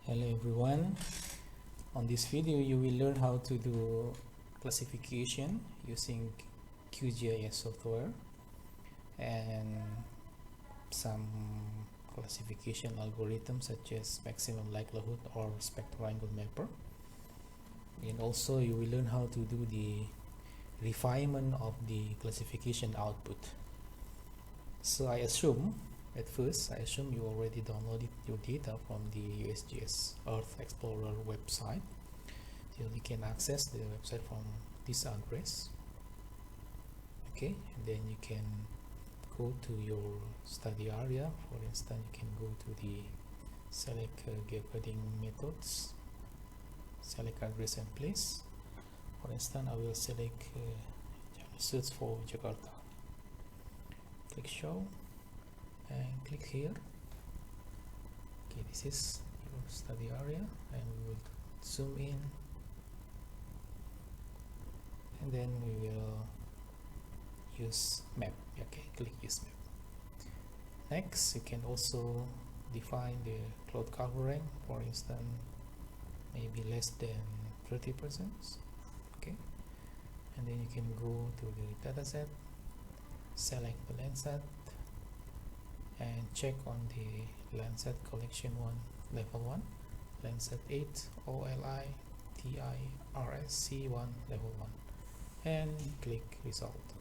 Hello everyone. On this video you will learn how to do classification using QGIS software and some classification algorithms such as maximum likelihood or spectral angle mapper. And also you will learn how to do the refinement of the classification output. So I assume you already downloaded your data from the USGS Earth Explorer website. So you can access the website from this address. Okay, and then you can go to your study area. For instance, you can go to the select geocoding methods, select address and place. For instance, I will select search for Jakarta. Click show and click here. Okay, this is your study area, and we will zoom in, and then we will use map. Okay, click use map. Next, you can also define the cloud covering, for instance maybe less than 30%. Okay, and then you can go to the dataset, select the Landsat and check on the Landsat collection 1 level 1, Landsat 8 OLI TIRSC 1 level 1, and click result.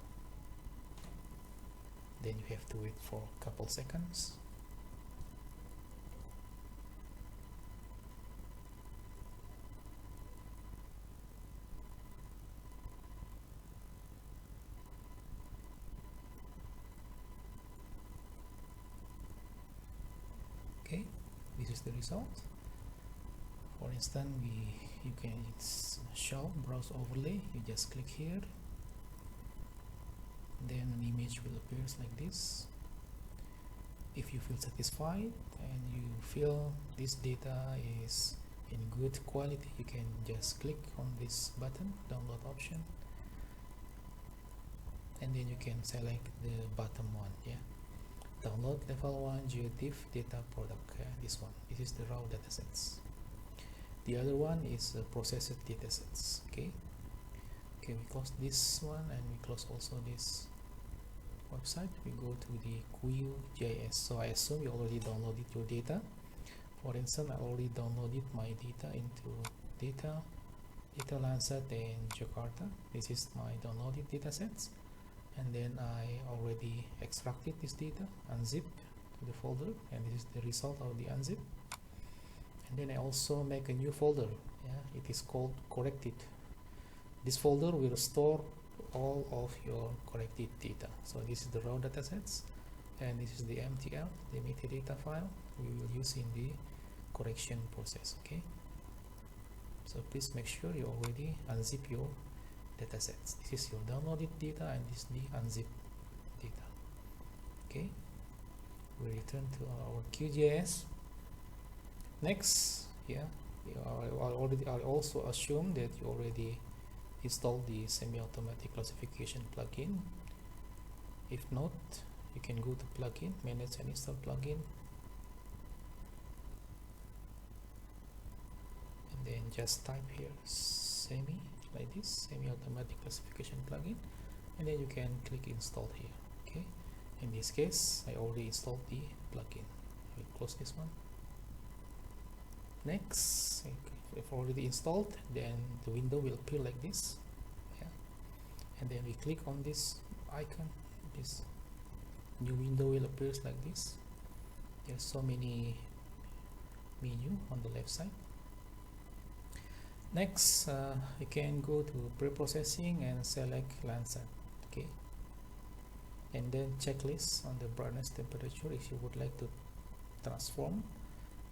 Then you have to wait for a couple seconds. Okay, this is the result. For instance, you can show browse overlay. You just click here, then an image will appear like this. If you feel satisfied and you feel this data is in good quality, you can just click on this button, download option, and then you can select the bottom one. Yeah, download level 1 geodiff data product. This is the raw datasets. The other one is processed datasets. Okay, we close this one and we close also this website. We go to the QGIS. So I assume you already downloaded your data. For instance, I already downloaded my data into data Landsat and Jakarta. This is my downloaded datasets. And then I already extracted this data, unzip to the folder, and this is the result of the unzip. And then I also make a new folder. Yeah, it is called corrected. This folder will store all of your corrected data. So this is the raw datasets, and this is the MTL, the metadata file we will use in the correction process. Okay, so please make sure you already unzip your datasets. This is your downloaded data and this is the unzipped data. Okay, we return to our QGIS. Next, yeah, I also assume that you already installed the semi-automatic classification plugin. If not, you can go to plugin, manage and install plugin, and then just type here like this, semi-automatic classification plugin, and then you can click install here. Okay, in this case I already installed the plugin. I will close this one. Next, if already installed, then the window will appear like this. Yeah, and then we click on this icon, this new window will appear like this. There's so many menu on the left side. Next, you can go to pre-processing and select Landsat. Okay, and then checklist on the brightness temperature if you would like to transform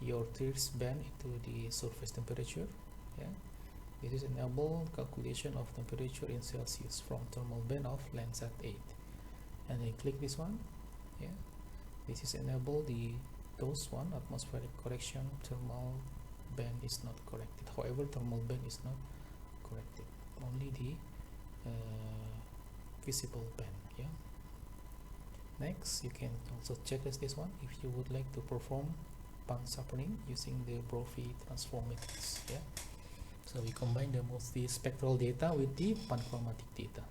your tears band into the surface temperature. Yeah, this is enable calculation of temperature in Celsius from thermal band of Landsat 8, and then click this one. Yeah, this is enable those one atmospheric correction. Thermal band is not corrected. However, thermal band is not corrected, only the visible band. Yeah, next you can also checklist this one if you would like to perform band sharpening using the Brophy transform methods. Yeah, so we combine the multi-spectral data with the panchromatic data.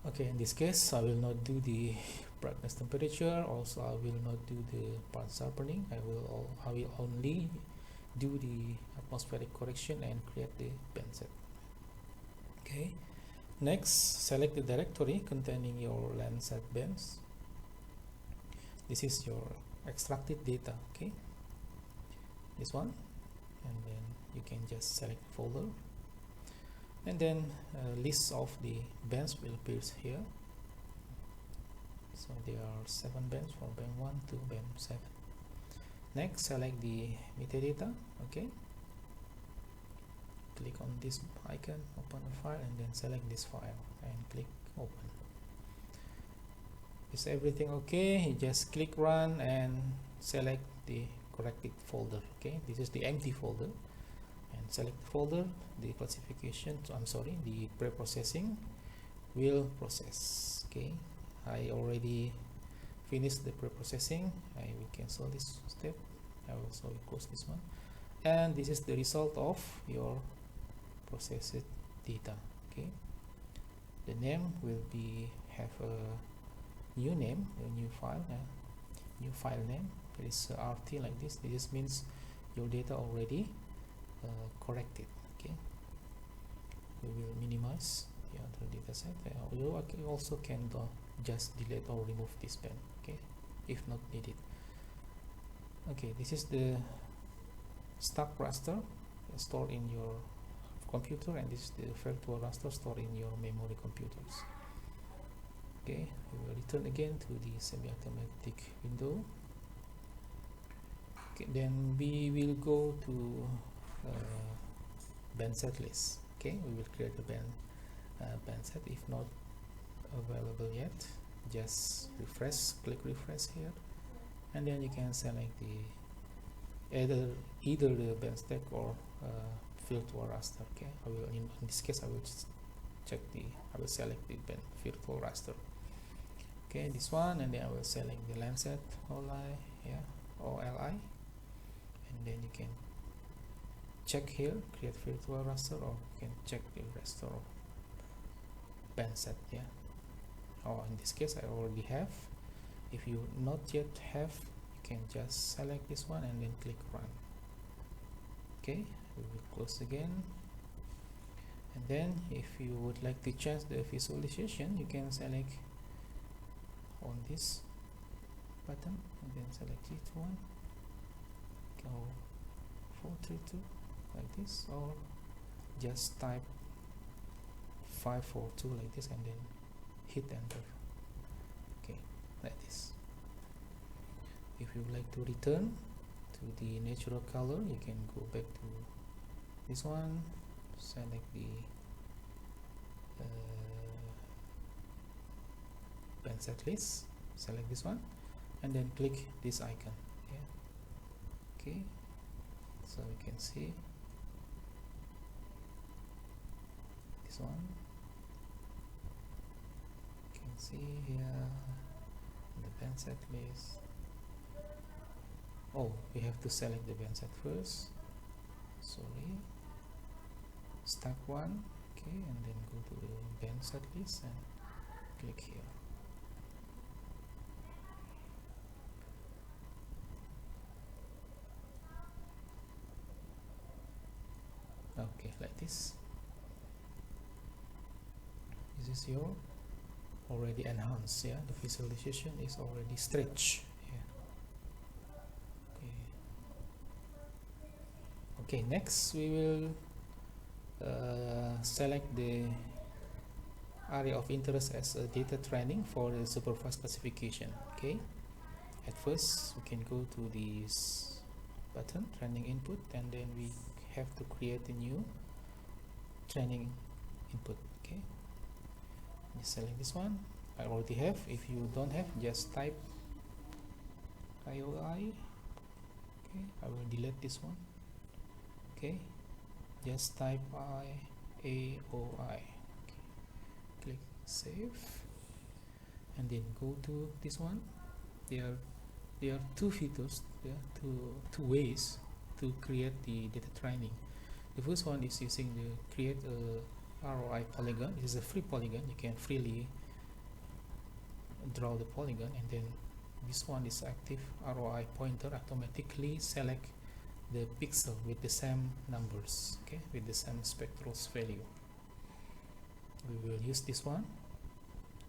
Okay, in this case I will not do the brightness temperature, also I will not do the band sharpening. I will only do the atmospheric correction and create the band set. Okay, next select the directory containing your Landsat bands. This is your extracted data. Okay, this one, and then you can just select folder, and then list of the bands will appear here. So there are 7 bands from band 1 to band 7. Next select the metadata. Okay, click on this icon, open a file, and then select this file and click open. Is everything okay? You just click run and select the corrected folder. Okay, this is the empty folder, and select the folder. The classification, the pre-processing will process. Okay, I already finished the pre-processing. I will cancel this step. I will also close this one, and this is the result of your processed data. Okay, the name will have a new name, a new file name. It is RT like this. This means your data already corrected. Okay, we will minimize the other data set. You also can just delete or remove this band, okay, if not needed. Okay, this is the stock raster stored in your computer, and this is the virtual raster stored in your memory computers. Okay, we will return again to the semi-automatic window. Okay, then we will go to band set list. Okay, we will create a band set. If not available yet, just click refresh here, and then you can select the either the band stack or virtual raster. Okay, I will in this case I will select the band virtual raster. Okay, this one, and then I will select the Landsat OLI, and then you can check here, create virtual raster, or you can check the raster band set. Yeah, or in this case I already have. If you not yet have, you can just select this one and then click run. Okay, we will close again, and then if you would like to change the visualization, you can select on this button and then select each one, go 432 like this, or just type 542 like this and then hit enter. Okay, like this. If you would like to return to the natural color, you can go back to this one, select the band set list, select this one, and then click this icon. Yeah. Okay, so you can see this one. You can see here the band set list. Oh, we have to select the band set first. Sorry, stack one. Okay, and then go to the band set list and click here. Okay, like this. This is your already enhanced. Yeah, the visualization is already stretched. Yeah. Okay, next we will select the area of interest as a data training for the supervised classification. Okay, at first we can go to this button, training input, and then we have to create a new training input. Okay, just select this one. I already have. If you don't have, just type IOI. Okay, I will delete this one. Okay, just type AOI. Okay, click save, and then go to this one. There there are two features, two ways to create the data training. The first one is using the create a Roi polygon. This is a free polygon. You can freely draw the polygon, and then this one is active Roi pointer automatically select the pixel with the same numbers, okay, with the same spectral value. We will use this one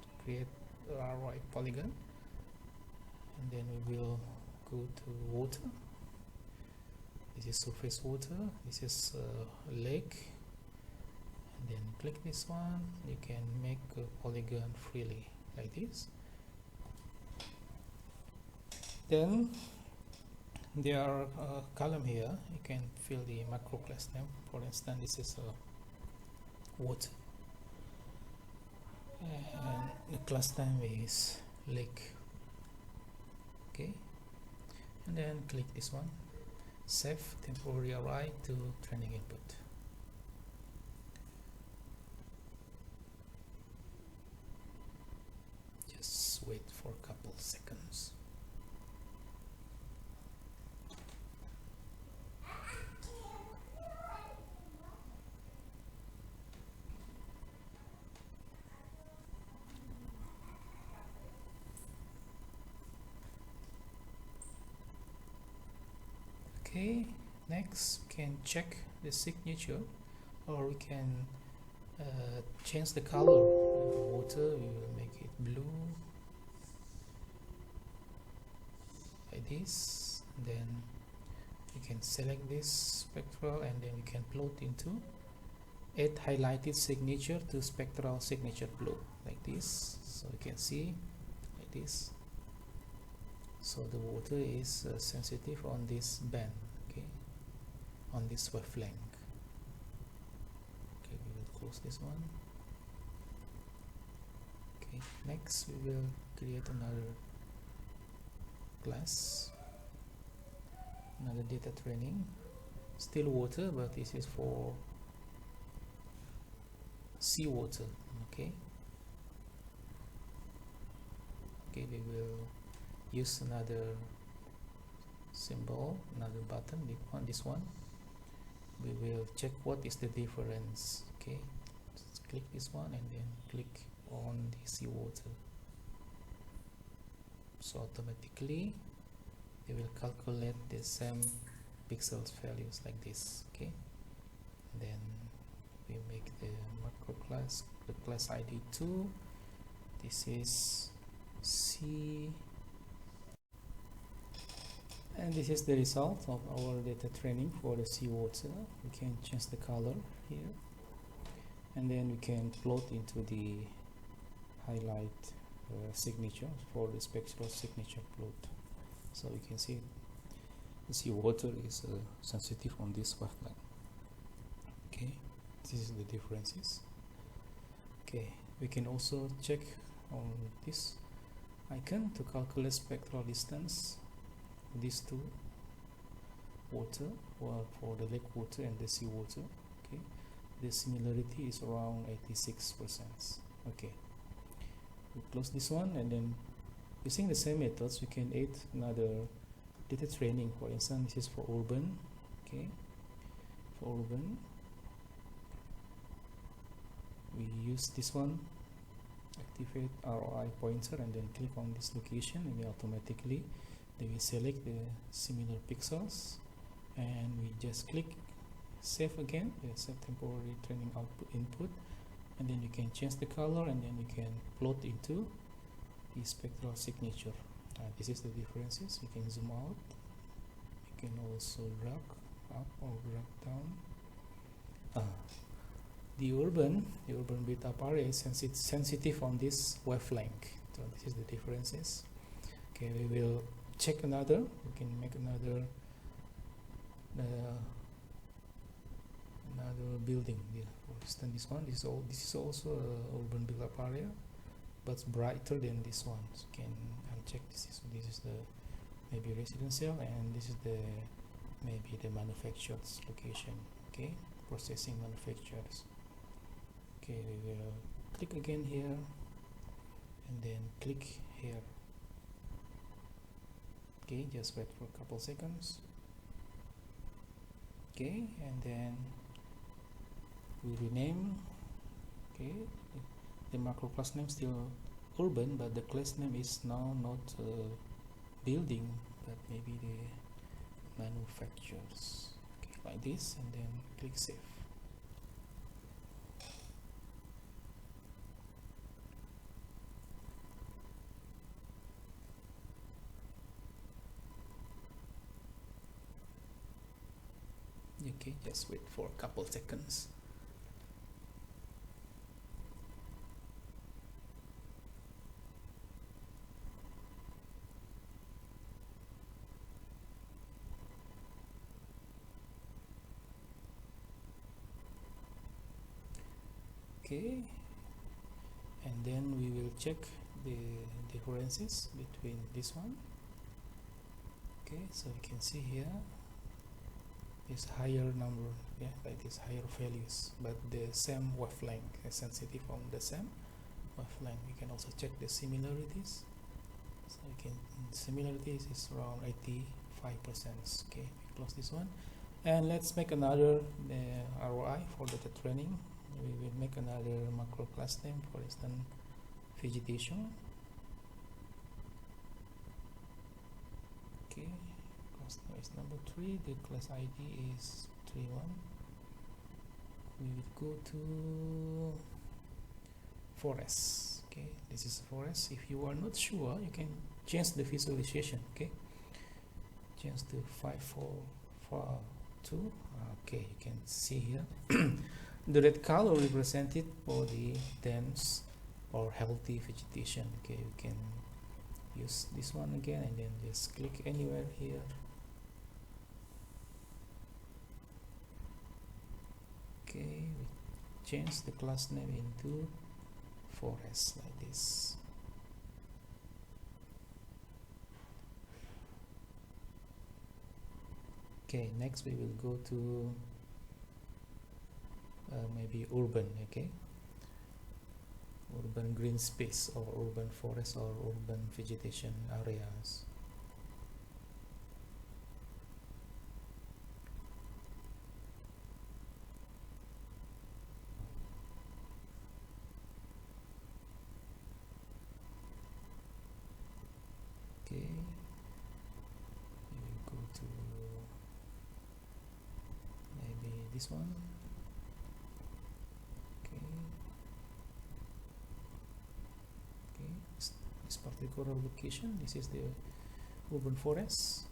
to create a Roi polygon, and then we will go to water. This is surface water, this is lake, and then click this one. You can make a polygon freely like this. Then there are a column here. You can fill the macro class name. For instance, this is water, and the class name is lake. Okay, and then click this one, save temporary array to training input. Just wait for a couple seconds. Okay, next we can check the signature, or we can change the color of the water. We will make it blue like this, and then we can select this spectral, and then we can plot into add highlighted signature to spectral signature plot like this. So you can see like this. So the water is sensitive on this band, okay, on this wavelength. Okay, we will close this one. Okay, next we will create another class, another data training, still water, but this is for seawater. Okay, we will use another symbol, another button on this one. We will check what is the difference. Okay, just click this one and then click on the seawater. So automatically they will calculate the same pixels values like this. Okay, and then we make the macro class, the class ID 2. This is C, and this is the result of our data training for the seawater. We can change the color here, and then we can plot into the highlight signature for the spectral signature plot. So you can see the seawater is sensitive on this wavelength. Okay, this is the differences. Okay, we can also check on this icon to calculate spectral distance. These two water, or for the lake water and the sea water. Okay, the similarity is around 86%. Okay, we close this one, and then using the same methods we can add another data training. For instance, this is for urban. Okay, for urban we use this one, activate ROI pointer, and then click on this location, and we automatically they will select the similar pixels, and we just click save again, save temporary training output input, and then you can change the color, and then you can plot into the spectral signature. This is the differences. You can zoom out, you can also drag up or drag down. The urban built-up array is sensitive on this wavelength. So this is the differences. Okay, we will check another. We can make another building. Yeah, for instance, this one. This is also a urban built-up area, but brighter than this one. So you can uncheck this. This is the maybe residential, and this is the maybe the manufactured location. Okay, processing manufacturers. Okay, we will click again here, and then click here. Okay, just wait for a couple seconds. Okay, and then we rename. Okay, the macro class name still urban, but the class name is now not building, but maybe the manufacturers. Okay, like this, and then click save. Okay, just wait for a couple seconds. Okay, and then we will check the differences between this one. Okay, so you can see here is higher number, yeah, like this higher values, but the same wavelength is sensitive on the same wavelength. We can also check the similarities. So you can, similarities is around 85%. Okay, we close this one, and let's make another ROI for data training. We will make another macro class name, for instance vegetation. Okay, class name is number 3, the class ID is 31. We will go to forest. Okay, this is forest. If you are not sure, you can change the visualization. Okay, change to 5442. Okay, you can see here the red color represented for the dense or healthy vegetation. Okay, you can use this one again, and then just click anywhere here. Okay, we change the class name into forest like this. Okay, next we will go to maybe urban. Okay, urban green space or urban forest or urban vegetation areas. Okay, we will go to maybe this one. Okay, okay, this particular location, this is the urban forest.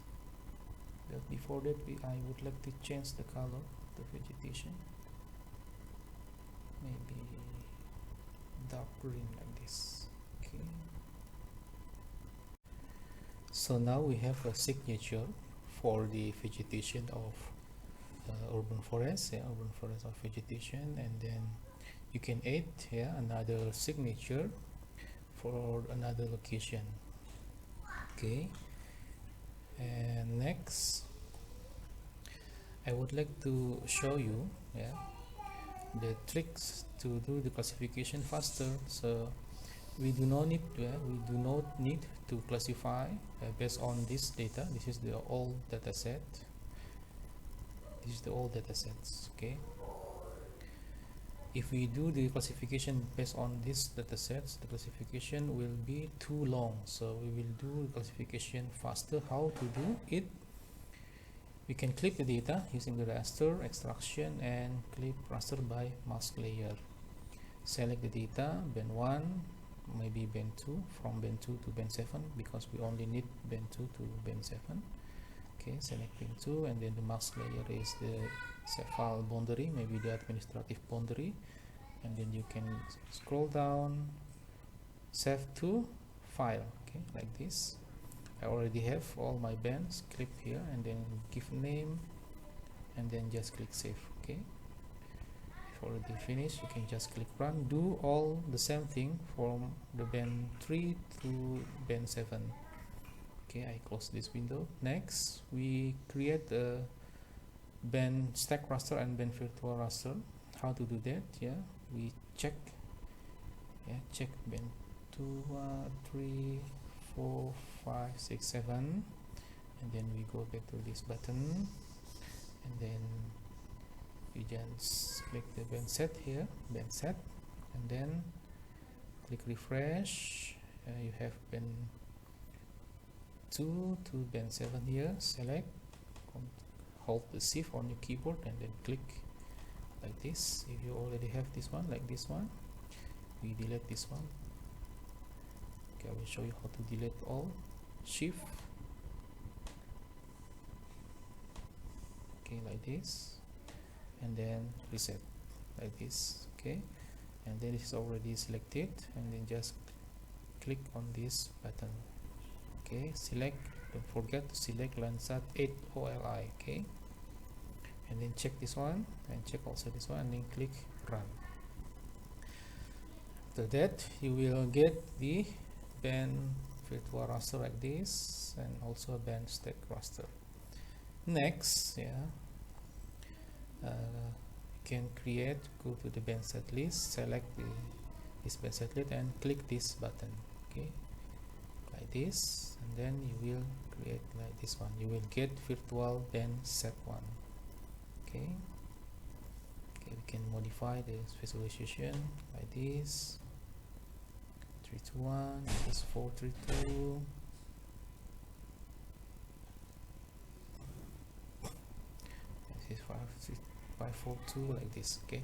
But before that, I would like to change the color of the vegetation, maybe dark green like this. Okay, so now we have a signature for the vegetation of urban forest, urban forest of vegetation, and then you can add here another signature for another location. Okay, and next I would like to show you the tricks to do the classification faster. So we do not need to classify based on this data. This is the old data set. This is the old data sets. Okay, if we do the classification based on these data sets, the classification will be too long. So we will do classification faster. How to do it? We can clip the data using the raster extraction and clip raster by mask layer. Select the data, band 1, maybe band 2, from band 2 to band 7, because we only need band 2 to band 7. Okay, select band 2, and then the mask layer is the file boundary, maybe the administrative boundary, and then you can scroll down, save to file. Okay, like this. I already have all my bands clipped here, and then give name, and then just click save. Okay, if already finished, you can just click run. Do all the same thing from the band 3 to band 7. Okay, I close this window. Next, we create a band stack raster and band virtual raster. How to do that? We check band 2, 3, 4, 5, 6, 7. and then we go back to this button, and then you just click the band set here, band set, and then click refresh. You have band 2 to band 7 here. Select, hold the shift on your keyboard and then click like this. If you already have this one, like this one, we delete this one. Okay, I will show you how to delete all. Shift, okay, like this, and then reset like this. Okay, and then it's already selected, and then just click on this button. Okay, select, don't forget to select Landsat 8 OLI. Okay, and then check this one and check also this one, and then click run. After that, you will get the band virtual raster like this, and also a band stack raster. Next, you can create, go to the band set list, select this band set list and click this button. Okay, like this, and then you will create like this one. You will get virtual band set 1. Okay, we can modify the visualization like this. 3 to 1, this is 4 3 2. This is 5 3 5 4 2, like this. Okay.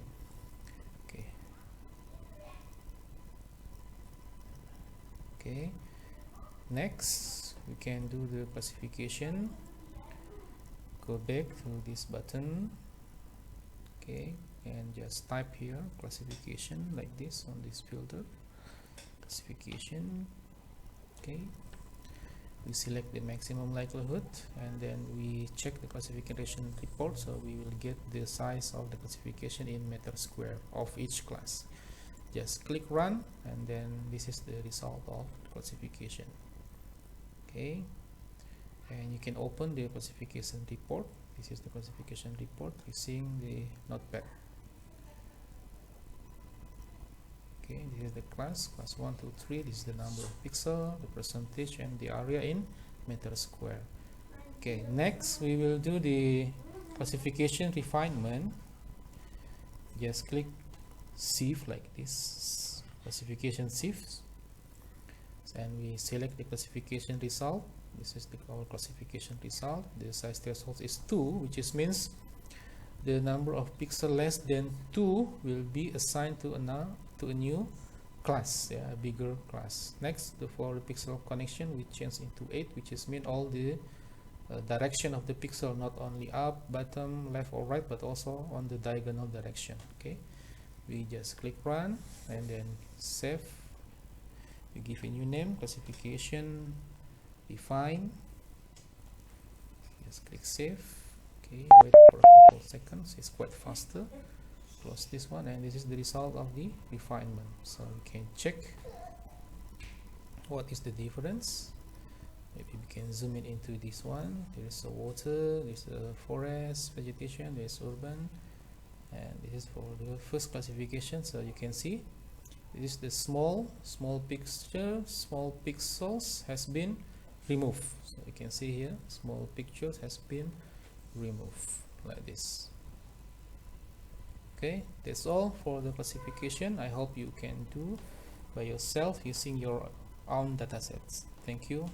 Next, we can do the classification. Go back to this button. Okay, and just type here classification like this on this filter. Classification. Okay, we select the maximum likelihood, and then we check the classification report, so we will get the size of the classification in meter square of each class. Just click run, and then this is the result of classification. Okay, and you can open the classification report. This is the classification report using the notepad. Okay, this is the class 1 2 3. This is the number of pixel, the percentage, and the area in meter square. Okay, next we will do the classification refinement. Just click shift like this, classification shift, and we select the classification result. This is our classification result. The size threshold is 2, which means the number of pixels less than 2 will be assigned to a new class, a bigger class. Next, for the pixel connection, we change into 8, which mean all the direction of the pixel, not only up, bottom, left, or right, but also on the diagonal direction. Okay, we just click run and then save. We give a new name, classification define. Just click save. Okay, wait for a couple of seconds. It's quite faster. Close this one, and this is the result of the refinement. So we can check what is the difference. Maybe we can zoom in into this one. There is a water, there is a forest, vegetation, there is urban, and this is for the first classification. So you can see this is the small picture, small pixels has been removed. So you can see here small pictures has been removed like this. Okay, that's all for the classification. I hope you can do by yourself using your own datasets. Thank you.